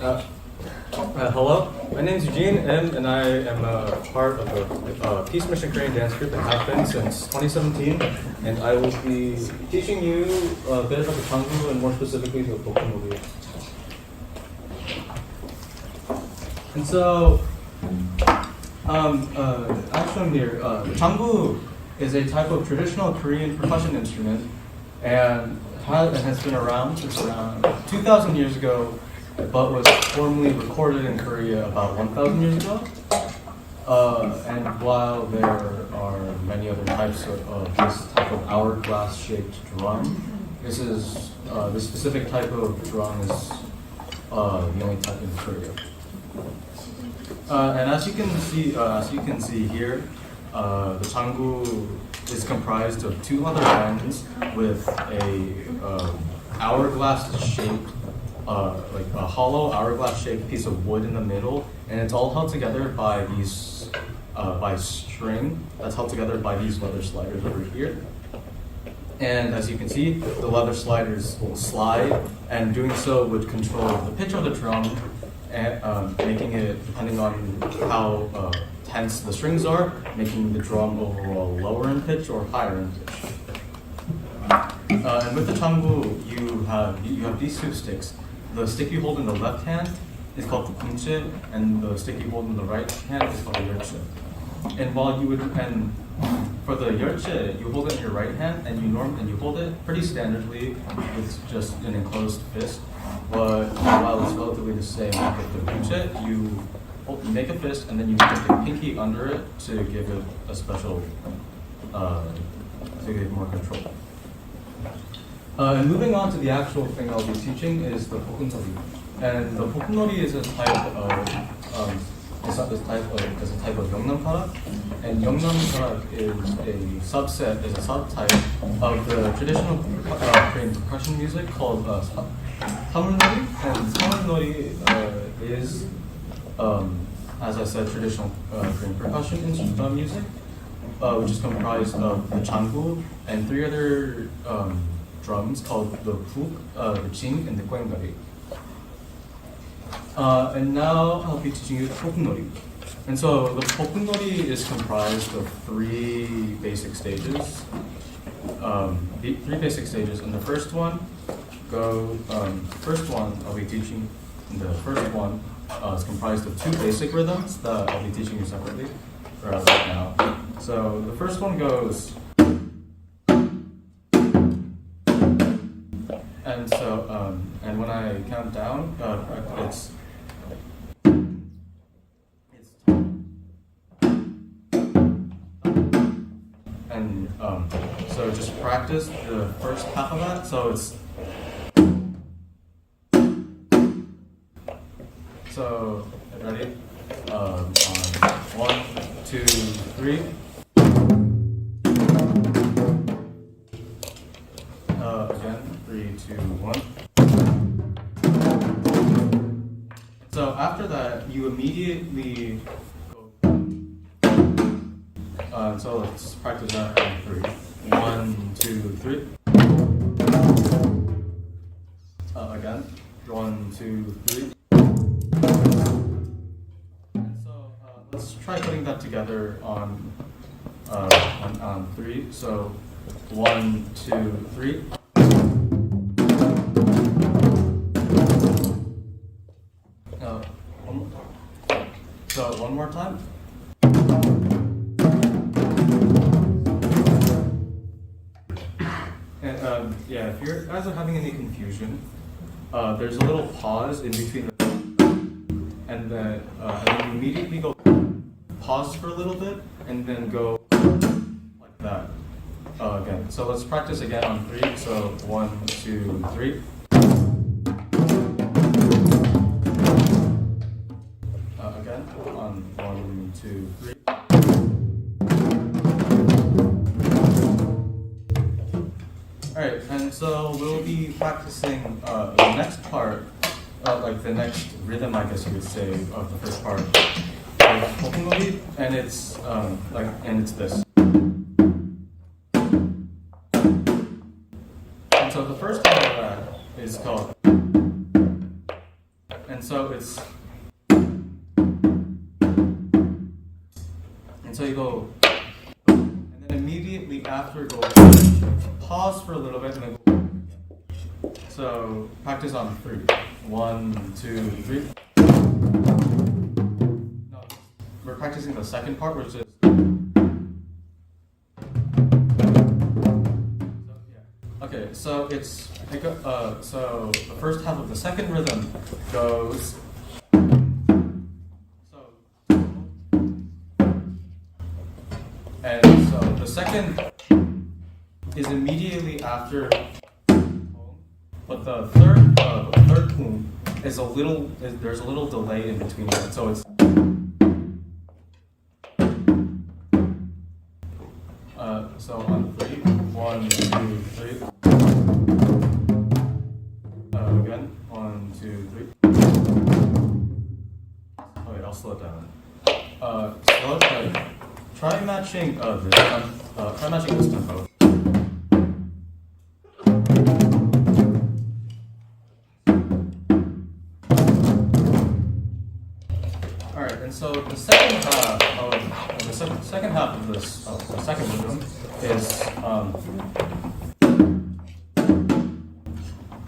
Hello, my name is Eugene, and I am a part of the Peace Mission Korean dance group and have been since 2017. And I will be teaching you a bit about the Janggu and more specifically the Bokkumori. And so, as shown here, Janggu is a type of traditional Korean percussion instrument, and has been around since around 2,000 years ago, but was formally recorded in Korea about 1,000 years ago. And while there are many other types of this type of hourglass-shaped drum, this specific type of drum is the only type in Korea. And as you can see here, the Janggu is comprised of two other ends with a hourglass-shaped, like a hollow hourglass-shaped piece of wood in the middle, and it's all held together by these by string that's held together by these leather sliders over here. And as you can see, the leather sliders will slide, and doing so would control the pitch of the drum, and making it, depending on how tense the strings are, making the drum overall lower in pitch or higher in pitch. And with the Janggu, you have these two sticks. The stick you hold in the left hand is called the kumche, and the stick you hold in the right hand is called the yerche. And for the yerche, you hold it in your right hand, and you hold it pretty standardly with just an enclosed fist. But while it's relatively the same with the kumche, you make a fist, and then you put the pinky under it to give it a special, to give more control. And moving on to the actual thing I'll be teaching is the Bokkumori. And the Bokkumori is a type of Yeongnam-parak, and Yeongnam-parak is a subtype of the traditional Korean percussion music called Samulnori. And Samulnori is, as I said, traditional Korean percussion music, which is comprised of the Janggu and three other drums called the puk, the jing, and the gwangari. And now I'll be teaching you the Bokkumori. And so the Bokkumori is comprised of three basic stages. Three basic stages, and the first one I'll be teaching. The first one is comprised of two basic rhythms that I'll be teaching you separately right now. So the first one goes. And so, and when I count down, it's and so just practice the first half of that. So it's ready? On 1, 2, 3. Again, 3, 2, 1. So after that, you immediately go. So let's practice that on 3. 1, 2, 3. Again, 1, 2, 3. And so let's try putting that together on 3. So 1, 2, 3. So one more time. And yeah, if you guys are having any confusion, there's a little pause in between, and then you immediately go pause for a little bit, and then go like that again. So let's practice again on 3. So 1, 2, 3. Again on 1, 2, 3. Alright, and so we'll be practicing the next part, like the next rhythm, I guess you would say, of the first part of Bokkumori, and it's this. And so the first part of that is called. And so so it's and so you go, and then immediately after go pause for a little bit and then go. So practice on 3. 1, 2, 3. No, we're practicing the second part, which is. Okay, so it's so the first half of the second rhythm goes. So and so the second is immediately after. But the third poem is there's a little delay in between that, so it's so on 3, 1, 2, 3. Again, 1, 2, 3. Oh wait, I'll slow it down. Try matching this tempo. So the second half of this the second rhythm is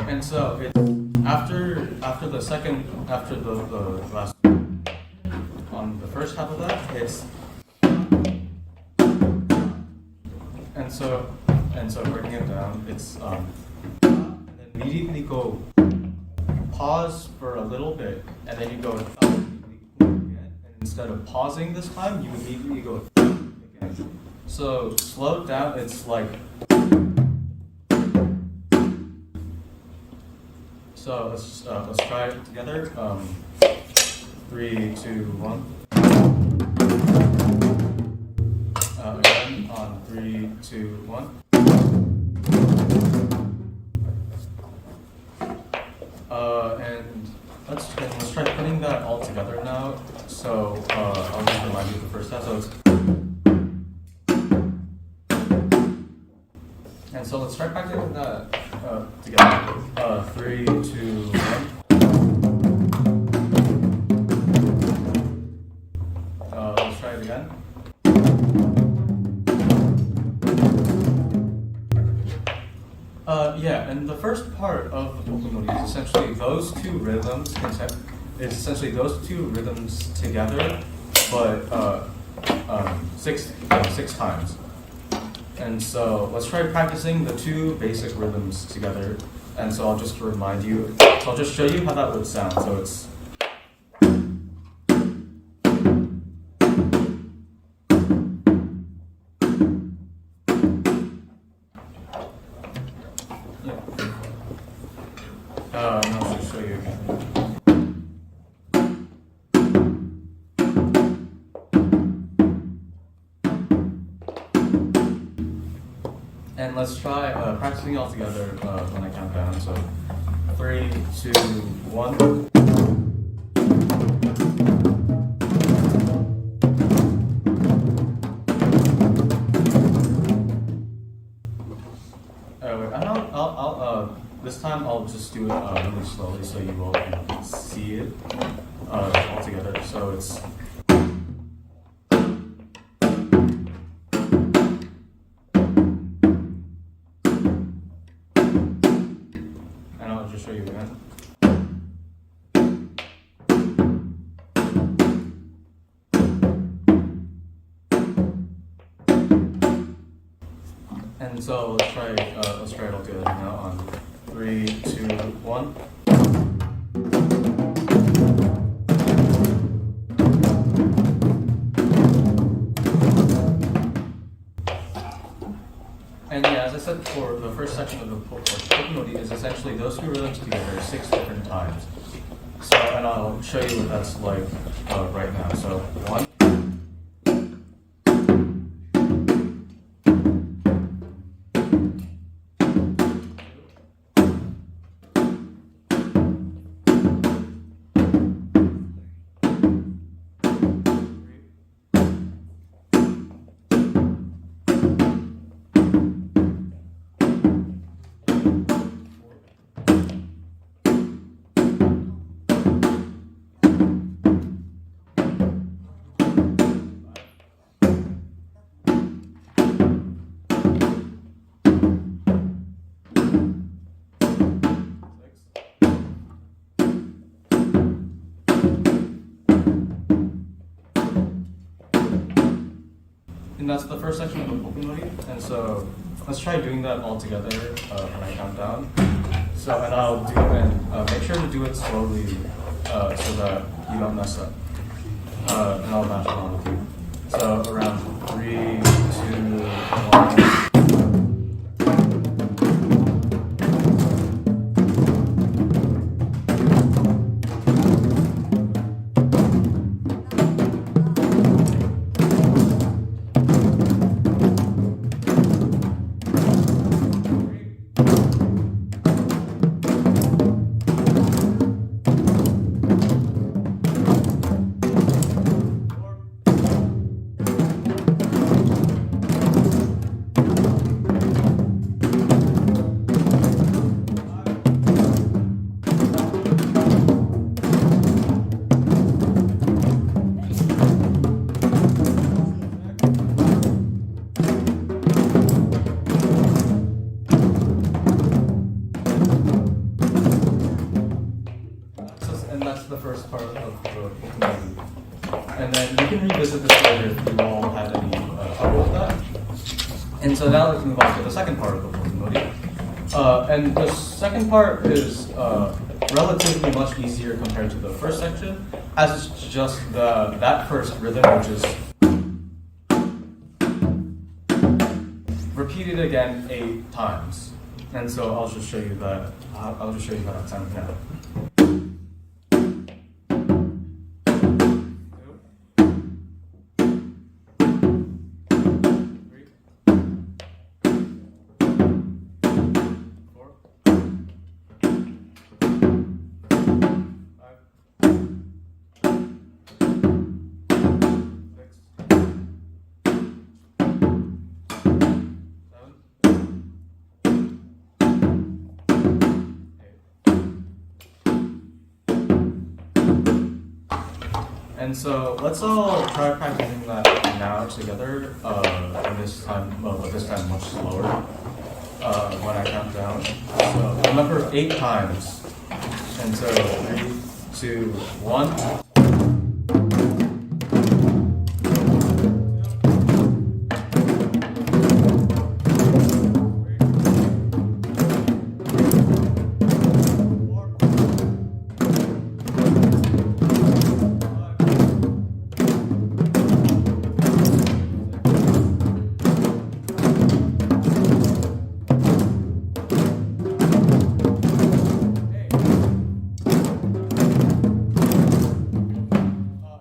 and so it after the last on the first half of that it's and so breaking it down it's and then immediately go pause for a little bit and then you go. Instead of pausing this time, you immediately go again. So slow it down. It's like so. Let's try it together. 3, 2, 1. Again on 3, 2, 1. And let's try putting that all together now. So I'll just remind you of the first half. So it's and so let's try practicing that together. 3, 2, 1. Let's try it again. Yeah, and the first part of the Pokumori is essentially those two rhythms. It's essentially those two rhythms together, but 6 times. And so let's try practicing the two basic rhythms together. And so I'll just remind you. So I'll just show you how that would sound. So it's. No, I'll just show you again. And let's try practicing all together when I count down. So 3, 2, 1. This time I'll just do it really slowly so you all can see it all together. So it's. And I'll just show you again. And so let's try it all together now on 3, 2, 1. And yeah, as I said before, the first section of the Pokumori is essentially those two rhythms together 6 different times. So, and I'll show you what that's like right now. So 1. and that's the first section of the Pokemon. And so let's try doing that all together when I count down. So, and I'll do it, and make sure to do it slowly so that you don't mess up. And I'll match along with you. So around 3, 2, 1. The first part of the Pokemon. And then we can revisit this later if you all had any trouble with that. And so now let's move on to the second part of the Pokemon. And the second part is relatively much easier compared to the first section, as it's just that first rhythm, which is repeated again 8 times. And so I'll just show you that. I'll just show you how that sounds now. And so let's all try practicing that now together. And this time much slower. When I count down. So remember 8 times. And so 3, 2, 1.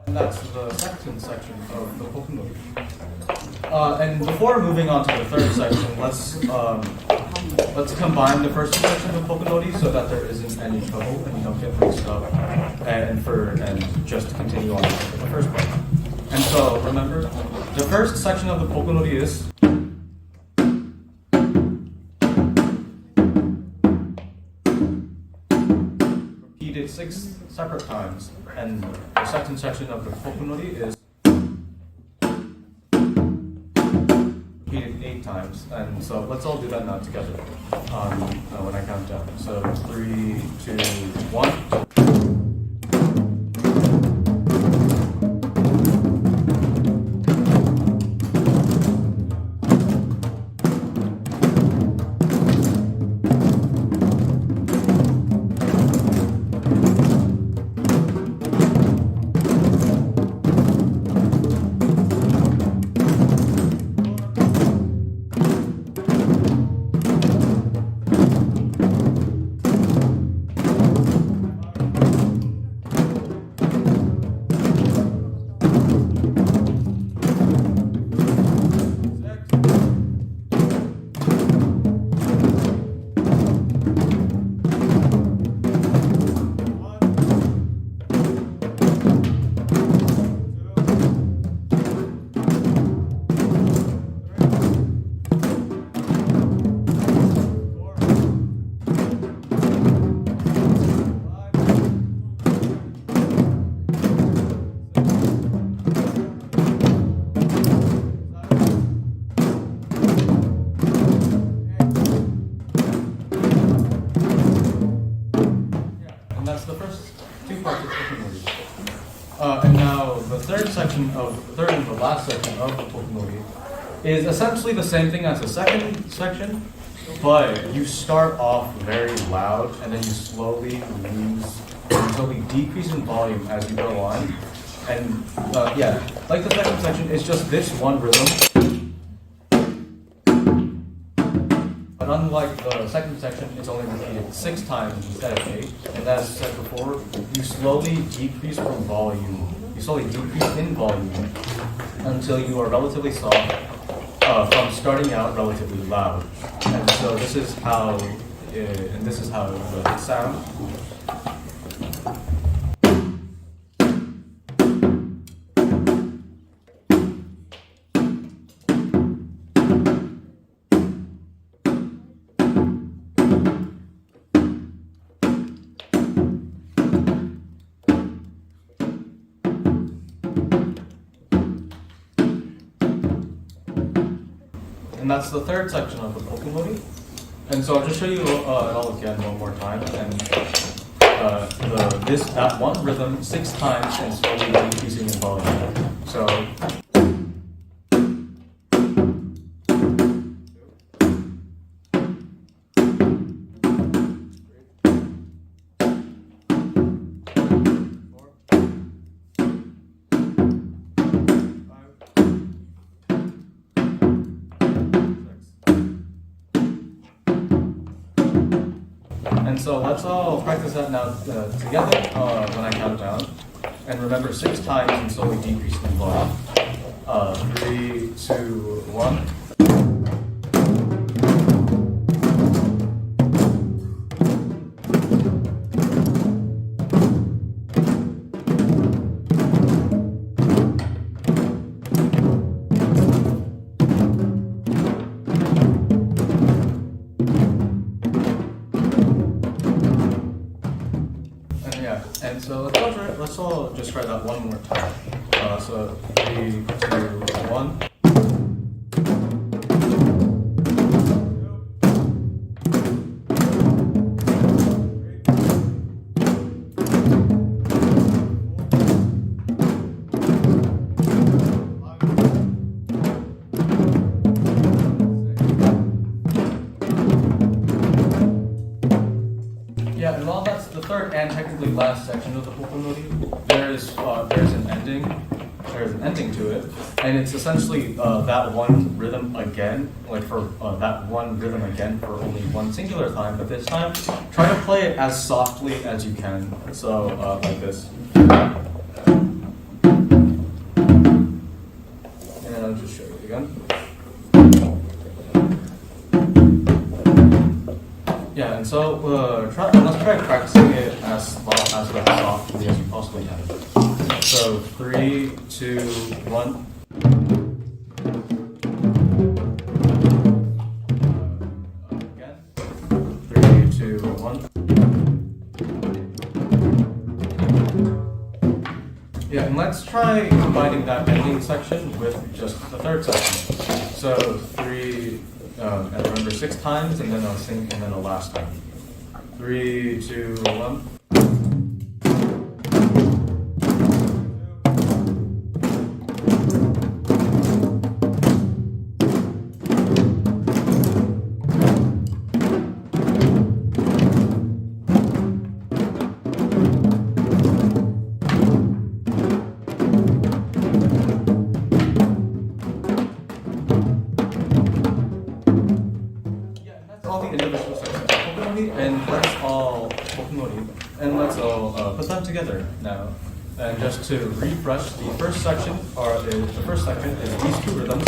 That's the second section of the Pokemon. And before moving on to the third section, let's combine the first section of Pokemon so that there isn't any trouble and you don't get mixed up, and just continue on with the first part. And so remember, the first section of the Pokemon is repeated 6 separate times, and the second section of the Pokemon is repeated 8 times. And so let's all do that now together when I count down. So 3, 2, 1. And now the third and the last section of the Pokemon is essentially the same thing as the second section, but you start off very loud and then you slowly decrease in volume as you go on. And yeah, like the second section, it's just this one rhythm. But unlike the second section, it's only repeated 6 times instead of 8. And as said before, you slowly decrease from volume. You slowly decrease in volume until you are relatively soft, from starting out relatively loud. And so this is how it would sound. And that's the third section of the Pokemori. And so I'll just show you it all again one more time. And that one rhythm 6 times and slowly decreasing in volume. So. And so let's all practice that now together when I count down. And remember 6 times and slowly decrease in volume. 3, 2, 1. And so let's all just try that one more time. So 3, 2, 1. Yeah, and while that's the third and technically last section of the Pokemori, there's an ending. There's an ending to it, and it's essentially that one rhythm again, like for that one rhythm again for only one singular time. But this time, try to play it as softly as you can. So like this. And I'll just show you again. Yeah, and so let's try practicing it as softly as you possibly can. So 3, 2, 1. Again. 3, 2, 1. Yeah, and let's try combining that ending section with just the third section. So 3. And remember 6 times, and then I'll sing, and then the last time. 3, 2, 1. Individual sections of Pokemori, and let's all put them together now. And just to refresh, the first section is these 2 rhythms.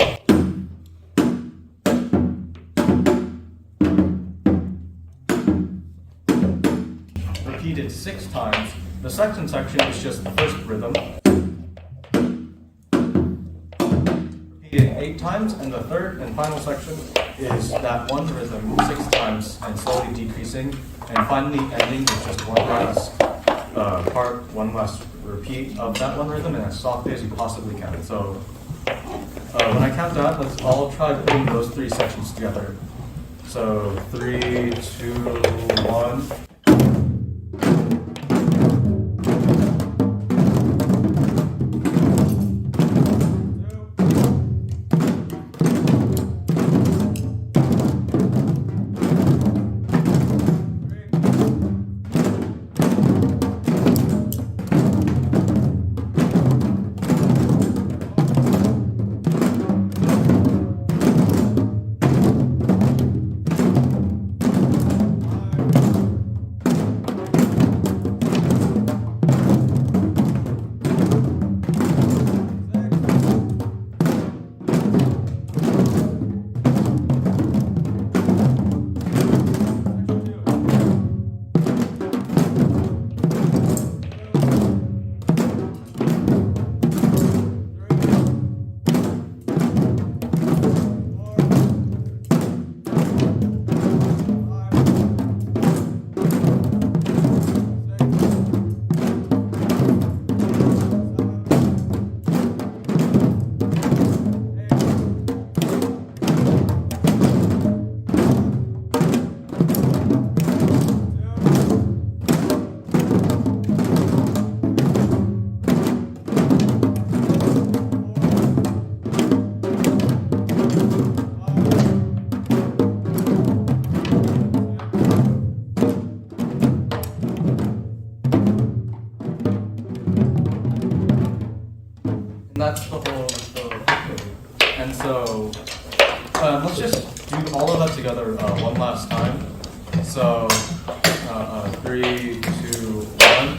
Repeated 6 times. The second section is just the first rhythm. Repeated 8 times, and the third and final section is that one rhythm 6 times and slowly decreasing, and finally ending with just one last one last repeat of that one rhythm, and as softly as you possibly can. So when I count down, let's all try putting those 3 sections together. So 3, 2, 1. together one last time. So 3, 2, 1.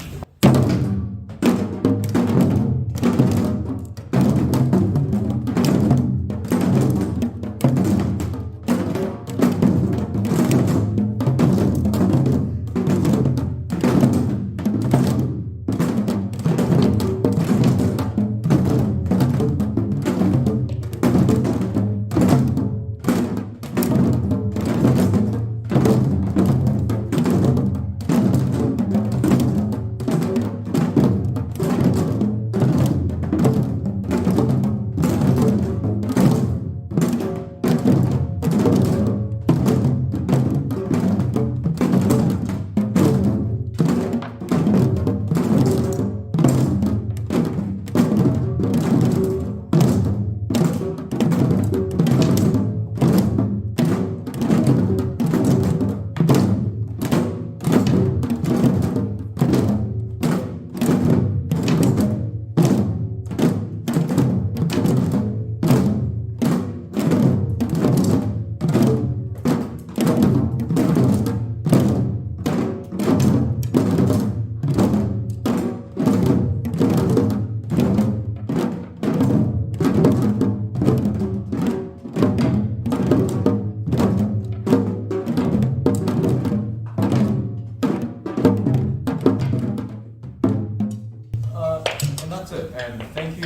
And that's it. And thank